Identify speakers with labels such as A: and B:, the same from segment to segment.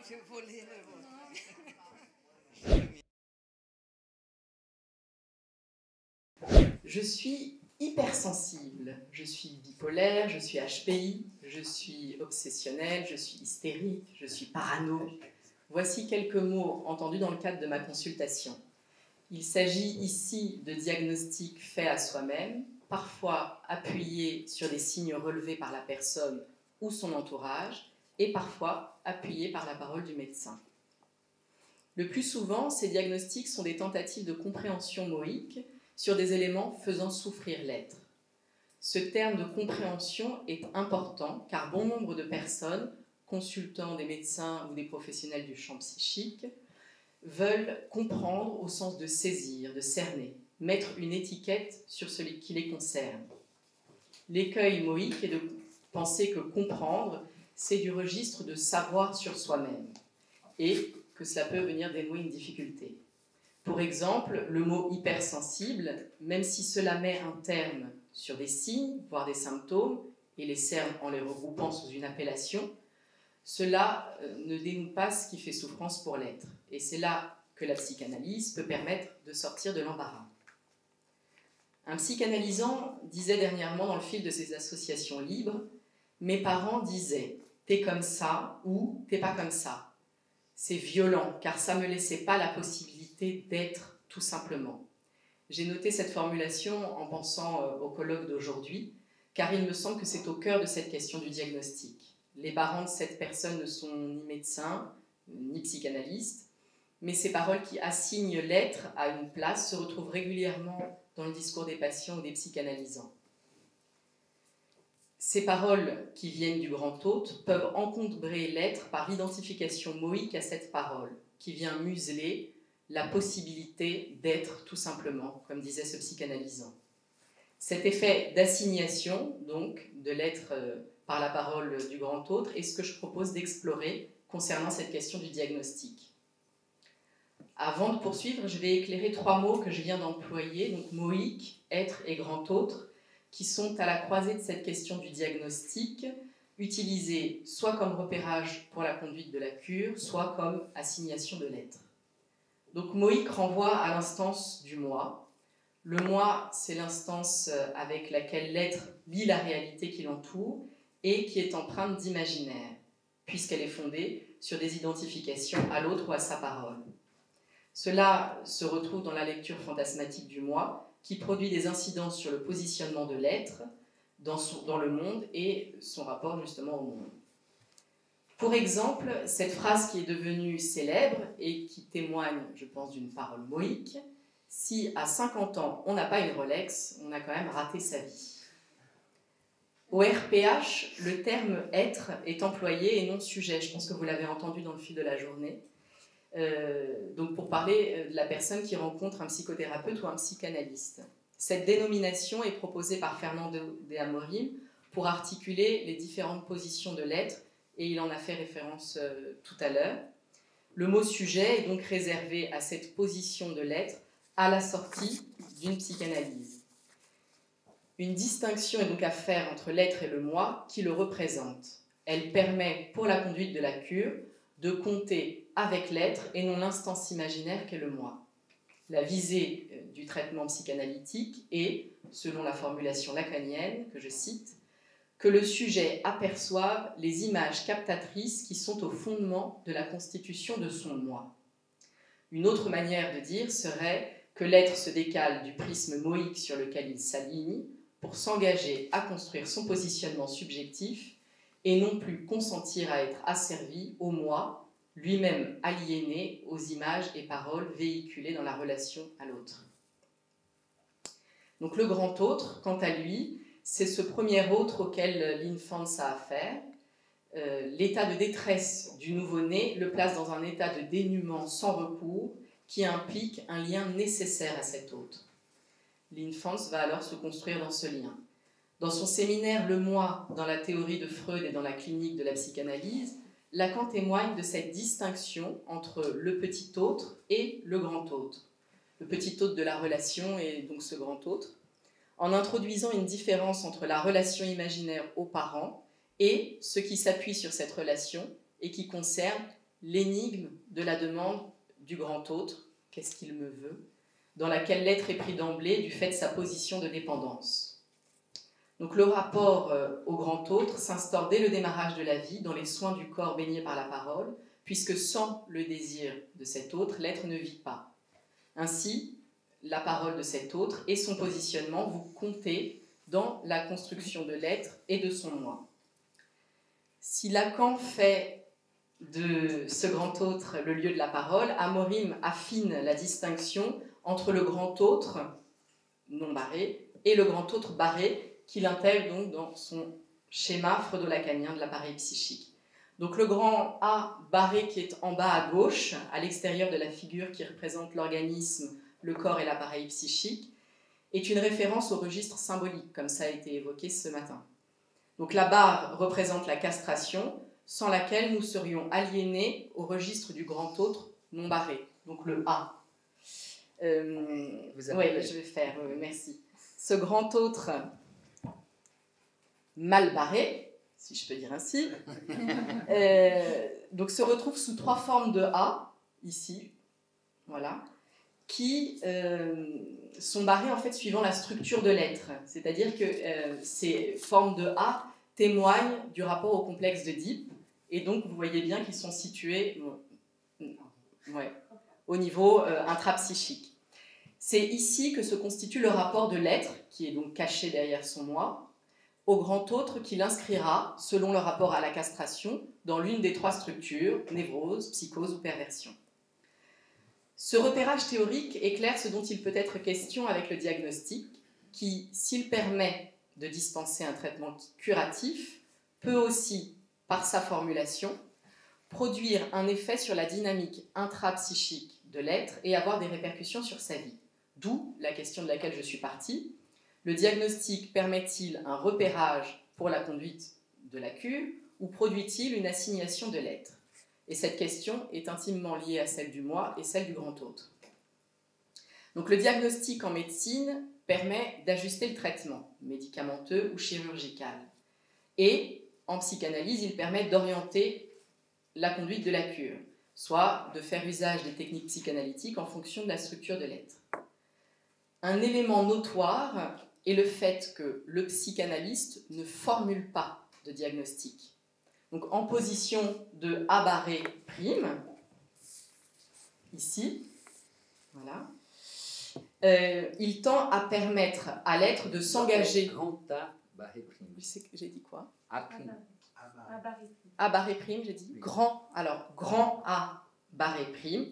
A: que voler le vôtre.
B: Je suis hypersensible, je suis bipolaire, je suis HPI, je suis obsessionnelle, je suis hystérique, je suis parano. Voici quelques mots entendus dans le cadre de ma consultation. Il s'agit ici de diagnostics faits à soi-même, parfois appuyés sur des signes relevés par la personne ou son entourage, et parfois appuyés par la parole du médecin. Le plus souvent, ces diagnostics sont des tentatives de compréhension moïque sur des éléments faisant souffrir l'être. Ce terme de compréhension est important car bon nombre de personnes, consultant des médecins ou des professionnels du champ psychique, veulent comprendre au sens de saisir, de cerner, mettre une étiquette sur ce qui les concerne. L'écueil moïque est de penser que comprendre, c'est du registre de savoir sur soi-même et que cela peut venir dénouer une difficulté. Pour exemple, le mot hypersensible, même si cela met un terme sur des signes, voire des symptômes, et les cerne en les regroupant sous une appellation, cela ne dénoue pas ce qui fait souffrance pour l'être. Et c'est là que la psychanalyse peut permettre de sortir de l'embarras. Un psychanalysant disait dernièrement dans le fil de ses associations libres, « Mes parents disaient « t'es comme ça » ou « t'es pas comme ça ». C'est violent, car ça ne me laissait pas la possibilité d'être, tout simplement. J'ai noté cette formulation en pensant au colloque d'aujourd'hui, car il me semble que c'est au cœur de cette question du diagnostic. Les parents de cette personne ne sont ni médecins, ni psychanalystes, mais ces paroles qui assignent l'être à une place se retrouvent régulièrement dans le discours des patients ou des psychanalysants. Ces paroles qui viennent du grand hôte peuvent encombrer l'être par l'identification moïque à cette parole, qui vient museler la possibilité d'être tout simplement, comme disait ce psychanalysant. Cet effet d'assignation, donc, de l'être par la parole du grand hôte, est ce que je propose d'explorer concernant cette question du diagnostic. Avant de poursuivre, je vais éclairer trois mots que je viens d'employer, donc moïque, être et grand hôte, qui sont à la croisée de cette question du diagnostic, utilisés soit comme repérage pour la conduite de la cure, soit comme assignation de l'être. Donc moïque renvoie à l'instance du moi. Le moi, c'est l'instance avec laquelle l'être lit la réalité qui l'entoure et qui est empreinte d'imaginaire, puisqu'elle est fondée sur des identifications à l'autre ou à sa parole. Cela se retrouve dans la lecture fantasmatique du moi, qui produit des incidences sur le positionnement de l'être dans le monde et son rapport justement au monde. Pour exemple, cette phrase qui est devenue célèbre et qui témoigne, je pense, d'une parole moïque, « Si à 50 ans on n'a pas une Rolex, on a quand même raté sa vie ». Au RPH, le terme « être » est employé et non sujet. Je pense que vous l'avez entendu dans le fil de la journée. Donc pour parler de la personne qui rencontre un psychothérapeute ou un psychanalyste. Cette dénomination est proposée par Fernando de Amorim pour articuler les différentes positions de l'être, et il en a fait référence tout à l'heure. Le mot sujet est donc réservé à cette position de l'être à la sortie d'une psychanalyse. Une distinction est donc à faire entre l'être et le moi qui le représente. Elle permet, pour la conduite de la cure, de compter avec l'être et non l'instance imaginaire qu'est le moi. La visée du traitement psychanalytique est, selon la formulation lacanienne, que je cite, que le sujet aperçoive les images captatrices qui sont au fondement de la constitution de son moi. Une autre manière de dire serait que l'être se décale du prisme moïque sur lequel il s'aligne pour s'engager à construire son positionnement subjectif et non plus consentir à être asservi au moi, lui-même aliéné aux images et paroles véhiculées dans la relation à l'autre. Donc le grand autre, quant à lui, c'est ce premier autre auquel l'infance a affaire. L'état de détresse du nouveau-né le place dans un état de dénuement sans recours qui implique un lien nécessaire à cet autre. L'infance va alors se construire dans ce lien. Dans son séminaire « Le moi » dans la théorie de Freud et dans la clinique de la psychanalyse, Lacan témoigne de cette distinction entre le petit autre et le grand autre. Le petit autre de la relation et donc ce grand autre, en introduisant une différence entre la relation imaginaire aux parents et ce qui s'appuie sur cette relation et qui concerne l'énigme de la demande du grand autre, qu'est-ce qu'il me veut, dans laquelle l'être est pris d'emblée du fait de sa position de dépendance. Donc le rapport au grand autre s'instaure dès le démarrage de la vie, dans les soins du corps baigné par la parole, puisque sans le désir de cet autre, l'être ne vit pas. Ainsi, la parole de cet autre et son positionnement vous comptez dans la construction de l'être et de son moi. Si Lacan fait de ce grand autre le lieu de la parole, Amorim affine la distinction entre le grand autre non barré et le grand autre barré qu'il intègre donc dans son schéma freudo-lacanien de l'appareil psychique. Donc le grand A barré qui est en bas à gauche, à l'extérieur de la figure qui représente l'organisme, le corps et l'appareil psychique, est une référence au registre symbolique, comme ça a été évoqué ce matin. Donc la barre représente la castration, sans laquelle nous serions aliénés au registre du grand autre non barré, donc le A. Oui, je vais faire, merci. Ce grand autre mal barré, si je peux dire ainsi, donc se retrouve sous 3 formes de A, ici, voilà, qui sont barrées en fait suivant la structure de l'être. C'est-à-dire que ces formes de A témoignent du rapport au complexe d'Oedipe, et donc vous voyez bien qu'ils sont situés au niveau intrapsychique. C'est ici que se constitue le rapport de l'être, qui est donc caché derrière son moi, au grand autre qui l'inscrira, selon le rapport à la castration, dans l'une des 3 structures, névrose, psychose ou perversion. Ce repérage théorique éclaire ce dont il peut être question avec le diagnostic, qui, s'il permet de dispenser un traitement curatif, peut aussi, par sa formulation, produire un effet sur la dynamique intrapsychique de l'être et avoir des répercussions sur sa vie. D'où la question de laquelle je suis partie. Le diagnostic permet-il un repérage pour la conduite de la cure ou produit-il une assignation de l'être? Et cette question est intimement liée à celle du moi et celle du grand autre. Donc le diagnostic en médecine permet d'ajuster le traitement, médicamenteux ou chirurgical. Et en psychanalyse, il permet d'orienter la conduite de la cure, soit de faire usage des techniques psychanalytiques en fonction de la structure de l'être. Un élément notoire est le fait que le psychanalyste ne formule pas de diagnostic. Donc en position de A barré prime, ici, voilà, il tend à permettre à l'être de s'engager.
A: Grand A barré prime.
B: J'ai dit quoi?
A: A prime.
B: A barré prime, j'ai dit. Oui. Grand A barré prime.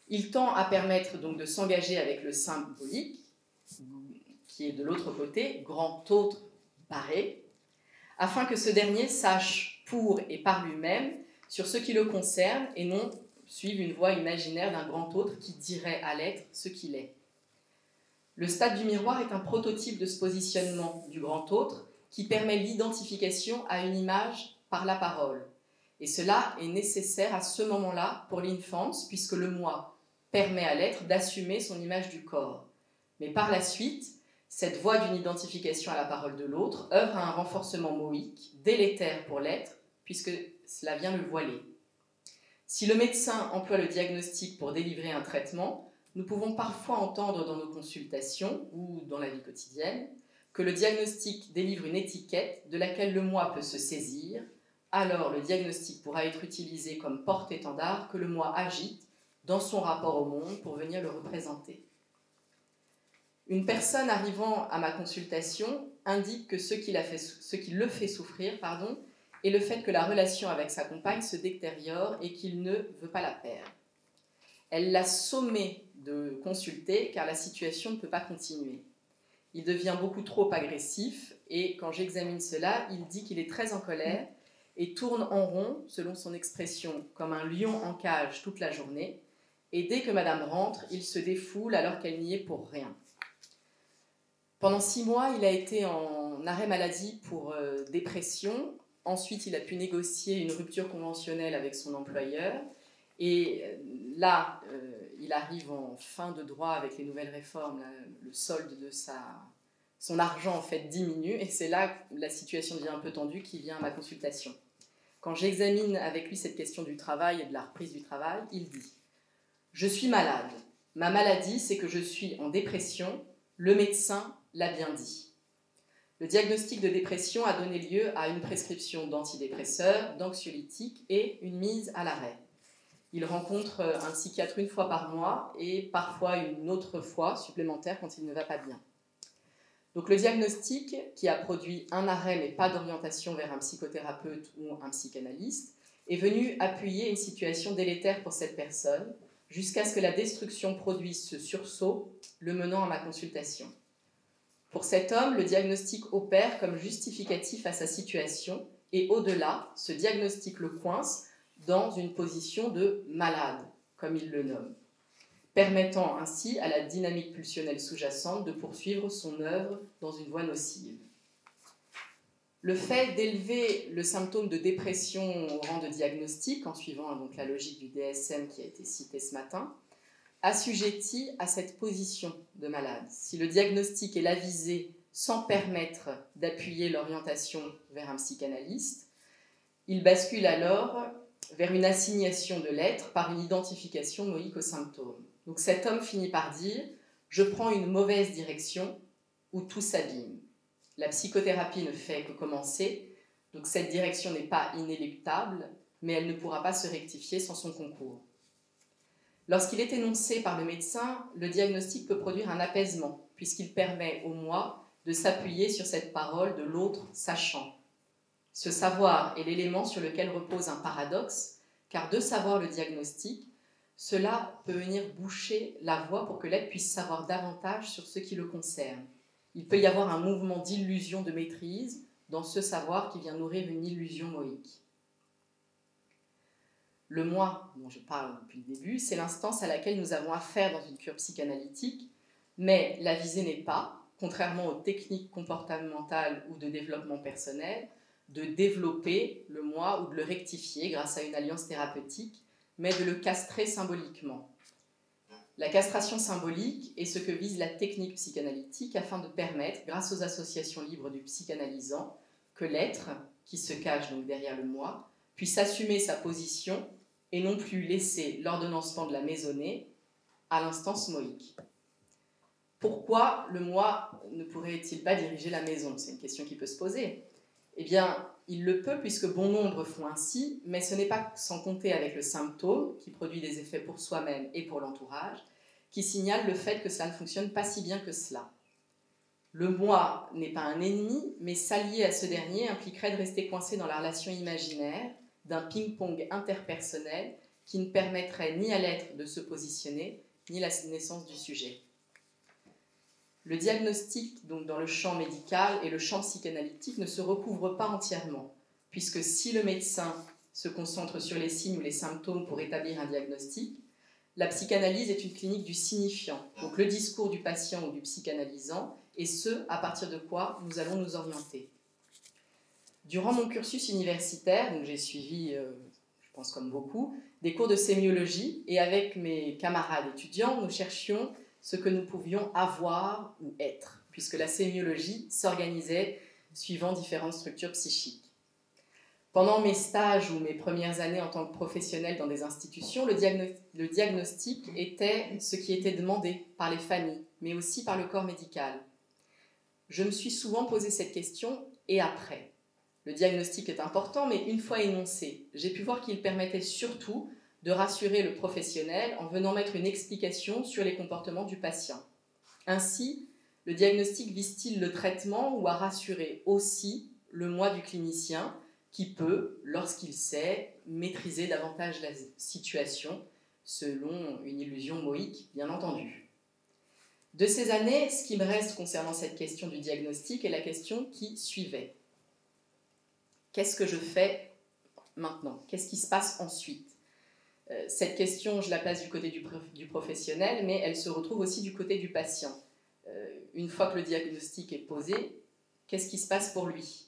B: Il tend à permettre donc de s'engager avec le symbolique, qui est de l'autre côté, grand autre barré, afin que ce dernier sache pour et par lui-même sur ce qui le concerne et non suive une voie imaginaire d'un grand autre qui dirait à l'être ce qu'il est. Le stade du miroir est un prototype de ce positionnement du grand autre qui permet l'identification à une image par la parole. Et cela est nécessaire à ce moment-là pour l'infance, puisque le moi permet à l'être d'assumer son image du corps. Mais par la suite, cette voie d'une identification à la parole de l'autre œuvre à un renforcement moïque, délétère pour l'être, puisque cela vient le voiler. Si le médecin emploie le diagnostic pour délivrer un traitement, nous pouvons parfois entendre dans nos consultations ou dans la vie quotidienne que le diagnostic délivre une étiquette de laquelle le moi peut se saisir. Alors le diagnostic pourra être utilisé comme porte-étendard que le moi agite dans son rapport au monde pour venir le représenter. Une personne arrivant à ma consultation indique que ce qui le fait souffrir, est le fait que la relation avec sa compagne se détériore et qu'il ne veut pas la perdre. Elle l'a sommé de consulter car la situation ne peut pas continuer. Il devient beaucoup trop agressif et quand j'examine cela, il dit qu'il est très en colère et tourne en rond, selon son expression, comme un lion en cage toute la journée. Et dès que madame rentre, il se défoule alors qu'elle n'y est pour rien. Pendant 6 mois, il a été en arrêt maladie pour dépression. Ensuite, il a pu négocier une rupture conventionnelle avec son employeur. Et là, il arrive en fin de droit avec les nouvelles réformes. Là, le solde de son argent, en fait, diminue. Et c'est là que la situation devient un peu tendue, qu'il vient à ma consultation. quand j'examine avec lui cette question du travail et de la reprise du travail, il dit « Je suis malade. Ma maladie, c'est que je suis en dépression. Le médecin l'a bien dit. » Le diagnostic de dépression a donné lieu à une prescription d'antidépresseurs, d'anxiolytiques et une mise à l'arrêt. Il rencontre un psychiatre une fois par mois et parfois une autre fois supplémentaire quand il ne va pas bien. Donc le diagnostic, qui a produit un arrêt mais pas d'orientation vers un psychothérapeute ou un psychanalyste, est venu appuyer une situation délétère pour cette personne jusqu'à ce que la destruction produise ce sursaut, le menant à ma consultation. Pour cet homme, le diagnostic opère comme justificatif à sa situation et au-delà, ce diagnostic le coince dans une position de malade, comme il le nomme, permettant ainsi à la dynamique pulsionnelle sous-jacente de poursuivre son œuvre dans une voie nocive. Le fait d'élever le symptôme de dépression au rang de diagnostic, en suivant donc la logique du DSM qui a été citée ce matin, assujettit à cette position de malade. Si le diagnostic est avisé sans permettre d'appuyer l'orientation vers un psychanalyste, il bascule alors vers une assignation de l'être par une identification moïque aux symptômes. Donc cet homme finit par dire « Je prends une mauvaise direction où tout s'abîme. La psychothérapie ne fait que commencer, donc cette direction n'est pas inéluctable, mais elle ne pourra pas se rectifier sans son concours. » Lorsqu'il est énoncé par le médecin, le diagnostic peut produire un apaisement, puisqu'il permet au moi de s'appuyer sur cette parole de l'autre sachant. Ce savoir est l'élément sur lequel repose un paradoxe, car de savoir le diagnostic, cela peut venir boucher la voie pour que l'être puisse savoir davantage sur ce qui le concerne. Il peut y avoir un mouvement d'illusion de maîtrise dans ce savoir qui vient nourrir une illusion moïque. Le moi, dont je parle depuis le début, c'est l'instance à laquelle nous avons affaire dans une cure psychanalytique, mais la visée n'est pas, contrairement aux techniques comportementales ou de développement personnel, de développer le moi ou de le rectifier grâce à une alliance thérapeutique, mais de le castrer symboliquement. La castration symbolique est ce que vise la technique psychanalytique afin de permettre, grâce aux associations libres du psychanalysant, que l'être, qui se cache donc derrière le moi, puisse assumer sa position et non plus laisser l'ordonnancement de la maisonnée à l'instance moïque. Pourquoi le moi ne pourrait-il pas diriger la maison? C'est une question qui peut se poser. Eh bien, il le peut puisque bon nombre font ainsi, mais ce n'est pas sans compter avec le symptôme qui produit des effets pour soi-même et pour l'entourage, qui signale le fait que cela ne fonctionne pas si bien que cela. Le moi n'est pas un ennemi, mais s'allier à ce dernier impliquerait de rester coincé dans la relation imaginaire d'un ping-pong interpersonnel qui ne permettrait ni à l'être de se positionner, ni la naissance du sujet. Le diagnostic, donc dans le champ médical et le champ psychanalytique, ne se recouvrent pas entièrement, puisque si le médecin se concentre sur les signes ou les symptômes pour établir un diagnostic, la psychanalyse est une clinique du signifiant, donc le discours du patient ou du psychanalysant, et ce, à partir de quoi nous allons nous orienter. Durant mon cursus universitaire, donc j'ai suivi, je pense comme beaucoup, des cours de sémiologie, et avec mes camarades étudiants, nous cherchions ce que nous pouvions avoir ou être, puisque la sémiologie s'organisait suivant différentes structures psychiques. Pendant mes stages ou mes premières années en tant que professionnel dans des institutions, le diagnostic était ce qui était demandé par les familles, mais aussi par le corps médical. Je me suis souvent posé cette question, et après? Le diagnostic est important, mais une fois énoncé, j'ai pu voir qu'il permettait surtout de rassurer le professionnel en venant mettre une explication sur les comportements du patient. Ainsi, le diagnostic vise-t-il le traitement ou à rassurer aussi le moi du clinicien qui peut, lorsqu'il sait, maîtriser davantage la situation selon une illusion moïque, bien entendu. De ces années, ce qui me reste concernant cette question du diagnostic est la question qui suivait. Qu'est-ce que je fais maintenant? Qu'est-ce qui se passe ensuite? Cette question, je la place du côté du professionnel, mais elle se retrouve aussi du côté du patient. Une fois que le diagnostic est posé, qu'est-ce qui se passe pour lui?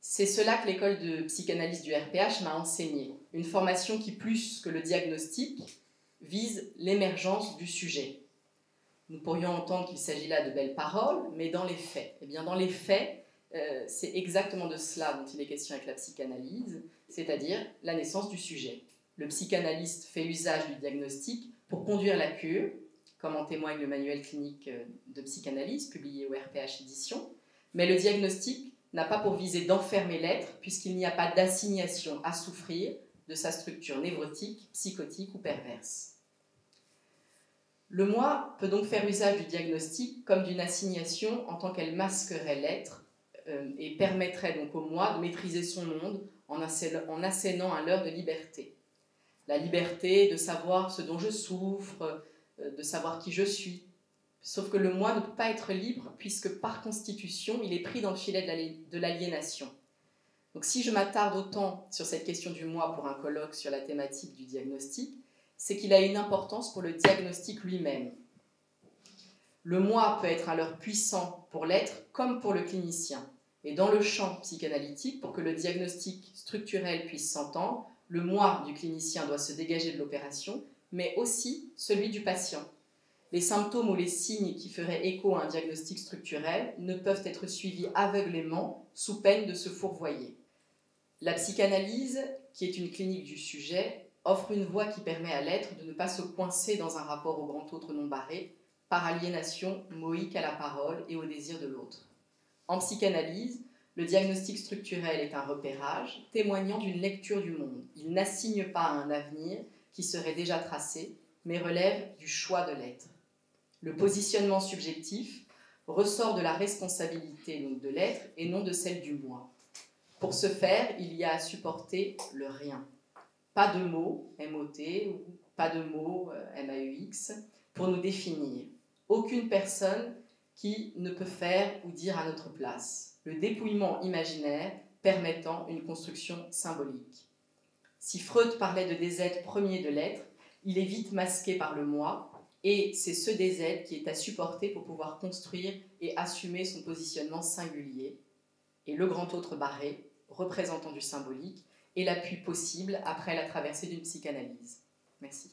B: C'est cela que l'école de psychanalyse du RPH m'a enseigné. Une formation qui, plus que le diagnostic, vise l'émergence du sujet. Nous pourrions entendre qu'il s'agit là de belles paroles, mais dans les faits, eh bien dans les faits, c'est exactement de cela dont il est question avec la psychanalyse, c'est-à-dire la naissance du sujet. Le psychanalyste fait usage du diagnostic pour conduire la cure, comme en témoigne le manuel clinique de psychanalyse publié au RPH Éditions, mais le diagnostic n'a pas pour visée d'enfermer l'être, puisqu'il n'y a pas d'assignation à souffrir de sa structure névrotique, psychotique ou perverse. Le moi peut donc faire usage du diagnostic comme d'une assignation en tant qu'elle masquerait l'être et permettrait donc au moi de maîtriser son monde en assénant un leurre de liberté. La liberté de savoir ce dont je souffre, de savoir qui je suis. Sauf que le moi ne peut pas être libre puisque par constitution, il est pris dans le filet de l'aliénation. Donc si je m'attarde autant sur cette question du moi pour un colloque sur la thématique du diagnostic, c'est qu'il a une importance pour le diagnostic lui-même. Le moi peut être un leurre puissant pour l'être comme pour le clinicien. Et dans le champ psychanalytique, pour que le diagnostic structurel puisse s'entendre, le moi du clinicien doit se dégager de l'opération, mais aussi celui du patient. Les symptômes ou les signes qui feraient écho à un diagnostic structurel ne peuvent être suivis aveuglément sous peine de se fourvoyer. La psychanalyse, qui est une clinique du sujet, offre une voie qui permet à l'être de ne pas se coincer dans un rapport au grand autre non barré, par aliénation moïque à la parole et au désir de l'autre. En psychanalyse, le diagnostic structurel est un repérage témoignant d'une lecture du monde. Il n'assigne pas un avenir qui serait déjà tracé, mais relève du choix de l'être. Le positionnement subjectif ressort de la responsabilité donc, de l'être et non de celle du moi. Pour ce faire, il y a à supporter le rien. Pas de mots, M-O-T, ou pas de mots, M-A-U-X, pour nous définir. Aucune personne qui ne peut faire ou dire à notre place. Le dépouillement imaginaire permettant une construction symbolique. Si Freud parlait de désêtre premier de l'être, il est vite masqué par le moi, et c'est ce désêtre qui est à supporter pour pouvoir construire et assumer son positionnement singulier. Et le grand autre barré, représentant du symbolique, est l'appui possible après la traversée d'une psychanalyse. Merci.